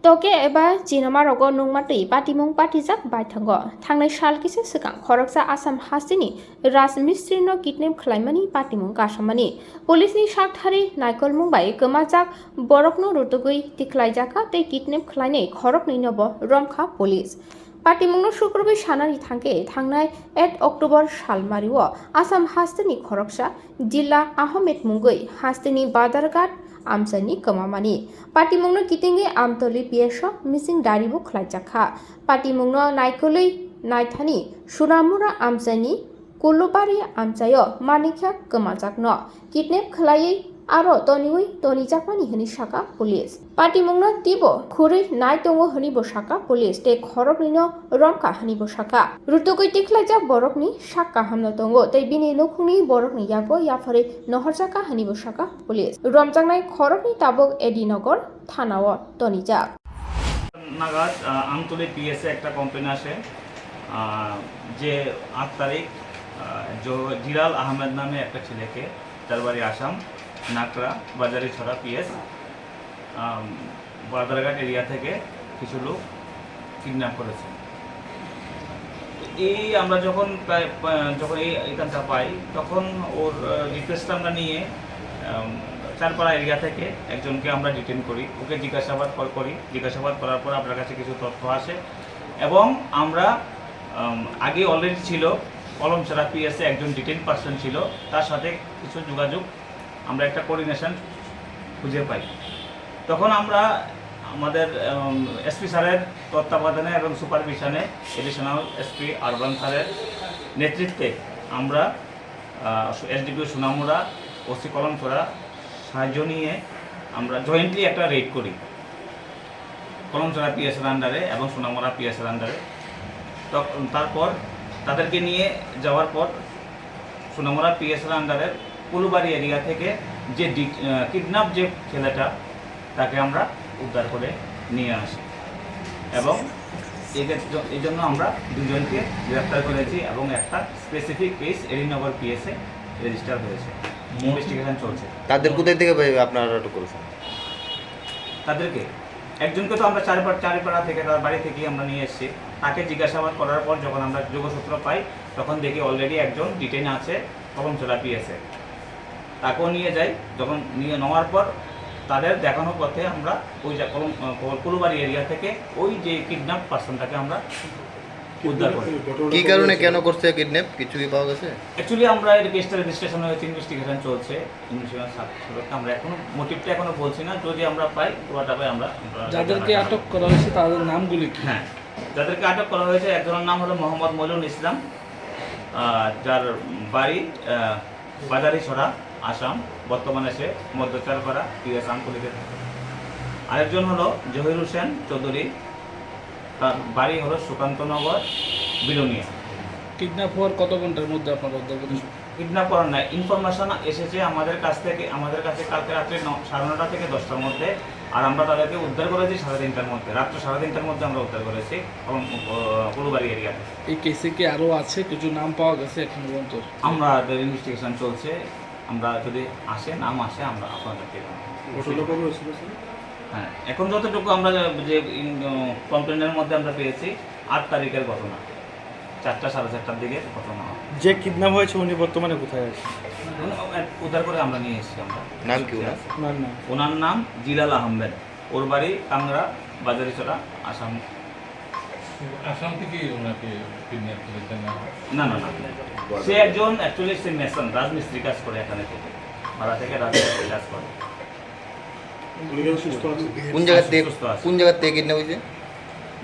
Toke eba Jinamarogo Nungmati Patimung Patizak Baitango, Tangnai Shalkisa Sukang, Horoksa Asam Hasini, Ras Mistrino Kitnem Klaimani Patimung Kashamani, Police ni Shaktari, Naikol Mumbai, Gemazak, Borokno Rutugui, Tiklaijaka, Te Kitnem Klaine, Horok Ninobo, Romka Police. Patimungno Shukrobi Shanari Tanke, Tangnai, 8 October Shalmariwo, Asam Hastani Khoroksa, Jilla Ahmed Mungui, Hastani Badargat, Amsani Kamamani. Patimungno Kitinge Amtoli Piesho, missing Daribu Klajaka. Patimungno Naikoli Naithani, Shuramura Amsani, Kulubari Amsayo, Manika Kamajakno, Kidnap Klai, Aro Toniwi, Tony Japani Hanishaka, Police. Patimungno Tibo, Kuri, Naitongo Hanibosaka, Police, take Horokino, Romka Hanibosaka. Rutuki Tiklaja Borokni, Shaka Hamnotongo, they bini Nukuni, Borokni Yago, Yafari, Nohorjaka Hanibosaka, Police. Romjangai Horokni Tabok Edinogor, Tanawa, Tony Jap. নাগাদ আমতলী পিএসএ একটা complain আসে যে ৮ তারিখ জিলাল আহমেদ নামে একটা ছেলেকে তার বাড়ি আসাম নাকড়া বাজারি ছড়া পিএস বাদারঘাট এরিয়া থেকে কিছু লোক কিডন্যাপ করেছে। এই আমরা যখন এইখানটা পাই তখন ওর রিকোয়েস্টটা আমরা নিয়ে চারপাড়া এরিয়া থেকে একজনকে আমরা ডিটেন করি, ওকে জিজ্ঞাসাবাদ করি। জিজ্ঞাসাবাদ করার পর আপনার কাছে কিছু তথ্য আসে এবং আমরা আগে অলরেডি ছিল কলমছড়া পিএসএ একজন ডিটেন পার্সন ছিল, তার সাথে কিছু যোগাযোগ আমরা একটা কোঅর্ডিনেশন খুঁজে পাই। তখন আমরা আমাদের এসপি স্যারের তত্ত্বাবধানে এবং সুপারভিশনে এডিশনাল এসপি আরবান স্যারের নেতৃত্বে আমরা এসডিপিও সোনামুড়া ওসি কলমছড়া সাহায্য নিয়ে আমরা জয়েন্টলি একটা রেড করি কলমছড়া পিএসের আন্ডারে এবং সোনামুড়া পিএসের আন্ডারে। তারপর তাদেরকে নিয়ে যাওয়ার পর সোনামুড়া পিএসের আন্ডারে কুলুবাড়ি এরিয়া থেকে যে কিডন্যাপ যে ছেলেটা তাকে আমরা উদ্ধার করে নিয়ে আসি এবং এই জন্য আমরা দুজনকে গ্রেফতার করেছি এবং একটা স্পেসিফিক কেস এডিনগর পিএসএ রেজিস্টার হয়েছে, ইনভেস্টিগেশন চলছে। তাদের কোথায় থেকে আপনারা আটক করেছেন? তাদেরকে একজনকে তো আমরা চারিপাড়া থেকে তার বাড়ি থেকেই আমরা নিয়ে এসেছি। তাকে জিজ্ঞাসাবাদ করার পর যখন আমরা যোগসূত্র পাই তখন দেখি অলরেডি একজন ডিটেইন আছে কলমছড়া পিএসএ, তাকেও নিয়ে যাই। যখন নিয়ে নেওয়ার পর তাদের দেখানোর পথে আমরা ওই যে কুলুবাড়ি এরিয়া থেকে ওই যে কিডন্যাপ পার্সনটাকে আমরা উদ্ধার করি। কি কারণে কেন করছে কিডন্যাপ কিছু কি পাওয়া গেছে? অ্যাকচুয়ালি আমরা এর কেসটা রেজিস্ট্রেশন হয়েছে, ইনভেস্টিগেশন চলছে। আমরা এখনো মোটিভটা এখনো বলছি না, যদি আমরা পাই পুরোটা পাই আমরা। যাদেরকে আটক করা হয়েছে তাদের নামগুলি কি? হ্যাঁ, যাদেরকে আটক করা হয়েছে একজনের নাম হলো মোহাম্মদ মইনুল ইসলাম, যার বাড়ি বাজারি ছড়া আসাম, বর্তমানে সে মধ্যচারপাড়া পিএস আঙ্কুলিতে থাকে। আরেকজন হলো জহির হোসেন চৌধুরী, তার বাড়ি হলো সুকান্তনগর বিলোনিয়া। কিডন্যাপ হওয়ার কত ঘন্টার মধ্যে আপনারা উদ্ধার করেছেন? কিডন্যাপ করার নাই, ইনফরমেশন এসেছে আমাদের কাছে কালকে রাত্রে 9:30 থেকে 10টার মধ্যে, আর আমরা তাদেরকে উদ্ধার করেছি 3:30টার মধ্যে, রাত্র 3:30টার মধ্যে আমরা উদ্ধার করেছি কুলুবাড়ি এরিয়াতে। এই কেসে কি আরও আছে কিছু নাম পাওয়া গেছে এখন পর্যন্ত? আমরা ইনভেস্টিগেশন চলছে, আমরা যদি নাম আসে আমরা আপনাদেরকে। হ্যাঁ, এখন যতটুকু আমরা যে কমপ্লেনের মধ্যে আমরা পেয়েছি 8 তারিখের ঘটনা, 4টা 4:30টার দিকে ঘটনা। যে কিডন্যাপ হয়েছে উনি বর্তমানে কোথায় আছে? উদ্ধার করে আমরা নিয়ে এসেছি। আমরা নাম কি ওনার নাম জিলাল আহমেদ, ওর বাড়ি কাংড়া বাজারিছড়া আসাম। আসাম থেকে ওনাকে কিডন্যাপ করেছেন? না, সে একজন অ্যাকচুয়ালি সে মেসন, রাজমিস্ত্রি কাজ করে, এখানে থেকে ভাড়া থেকে রাজমিস্ত্রি কাজ করে। কোন জায়গা থেকে কিডন্যাপ হয়েছে?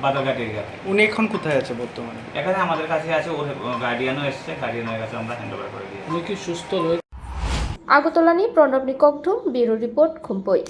বাদারঘাট এরিয়া। উনি এখন কোথায় আছে বর্তমানে? এখানে আমাদের কাছে আছে, ওর গার্ডিয়ানও এসছে, গার্ডিয়ানের কাছে আমরা হ্যান্ড ওভার করে দিয়েছি। উনি কি সুস্থ রয়েছে? Agotolani Pronobni Koktum, Bureau Report, Kumpoi.